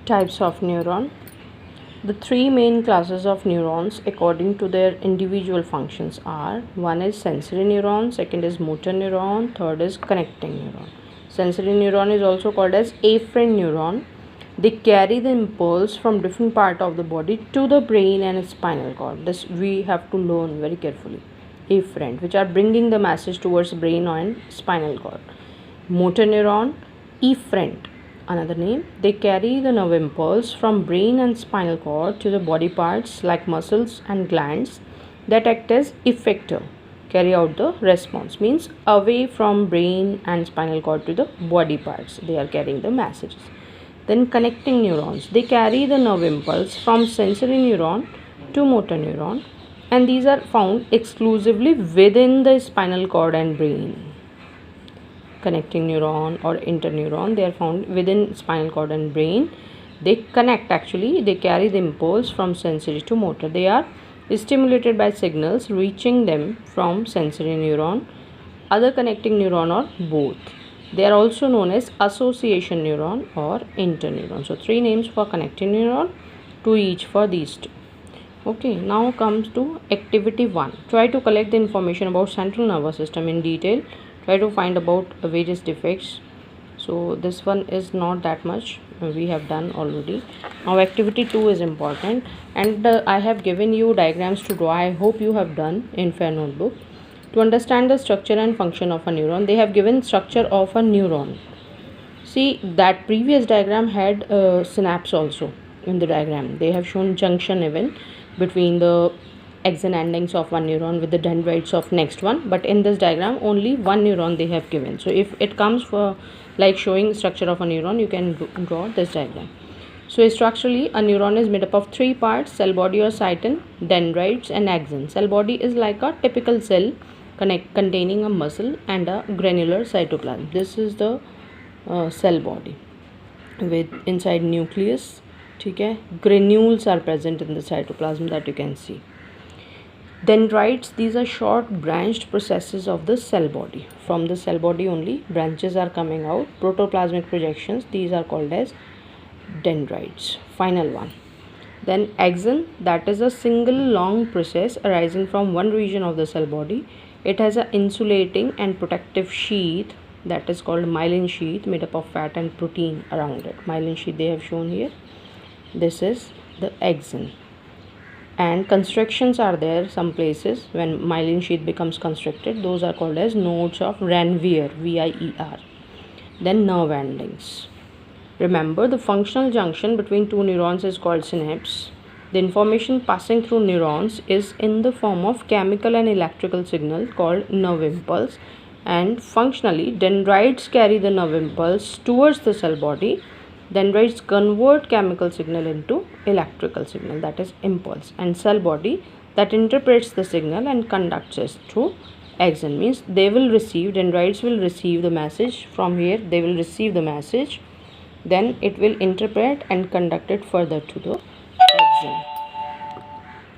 Types of neuron. The three main classes of neurons according to their individual functions are: one is sensory neuron, second is motor neuron, third is connecting neuron. Sensory neuron is also called as afferent neuron. They carry the impulse from different part of the body to the brain and spinal cord. This we have to learn very carefully. Afferent, which are bringing the message towards brain and spinal cord. Motor neuron, efferent, another name. They carry the nerve impulse from brain and spinal cord to the body parts like muscles and glands that act as effector, carry out the response, means away from brain and spinal cord to the body parts they are carrying the messages. Then connecting neurons, they carry the nerve impulse from sensory neuron to motor neuron, and these are found exclusively within the spinal cord and brain. Connecting neuron or interneuron, they are found within spinal cord and brain. They connect, actually they carry the impulse from sensory to motor. They are stimulated by signals reaching them from sensory neuron, other connecting neuron, or both. They are also known as association neuron or interneuron. So three names for connecting neuron, two each for these two. Okay, now comes to activity 1. Try to collect the information about central nervous system in detail. Try to find about various defects. So this one is not that much, we have done already. Now activity 2 is important, and I have given you diagrams to draw. I hope you have done in Fair Notebook. To understand the structure and function of a neuron, they have given structure of a neuron. See, that previous diagram had synapse also. In the diagram they have shown junction even between the axon endings of one neuron with the dendrites of next one, but in this diagram only one neuron they have given. So if it comes for like showing structure of a neuron, you can draw this diagram. So structurally a neuron is made up of three parts: cell body or cyton, dendrites, and axon. Cell body is like a typical cell containing a muscle and a granular cytoplasm. This is the cell body with inside nucleus. Okay, granules are present in the cytoplasm that you can see. Dendrites, these are short branched processes of the cell body. From the cell body only branches are coming out, protoplasmic projections, these are called as dendrites. Final one. Then axon, that is a single long process arising from one region of the cell body. It has an insulating and protective sheath, that is called myelin sheath, made up of fat and protein around it. Myelin sheath they have shown here. This is the axon. And constrictions are there some places when myelin sheath becomes constricted. Those are called as nodes of Ranvier, VIER. Then nerve endings. Remember, the functional junction between two neurons is called synapse. The information passing through neurons is in the form of chemical and electrical signal called nerve impulse, and functionally dendrites carry the nerve impulse towards the cell body. Dendrites convert chemical signal into electrical signal, that is impulse, and cell body that interprets the signal and conducts it through axon, means they will receive, dendrites will receive the message from here, they will receive the message, then it will interpret and conduct it further to the axon.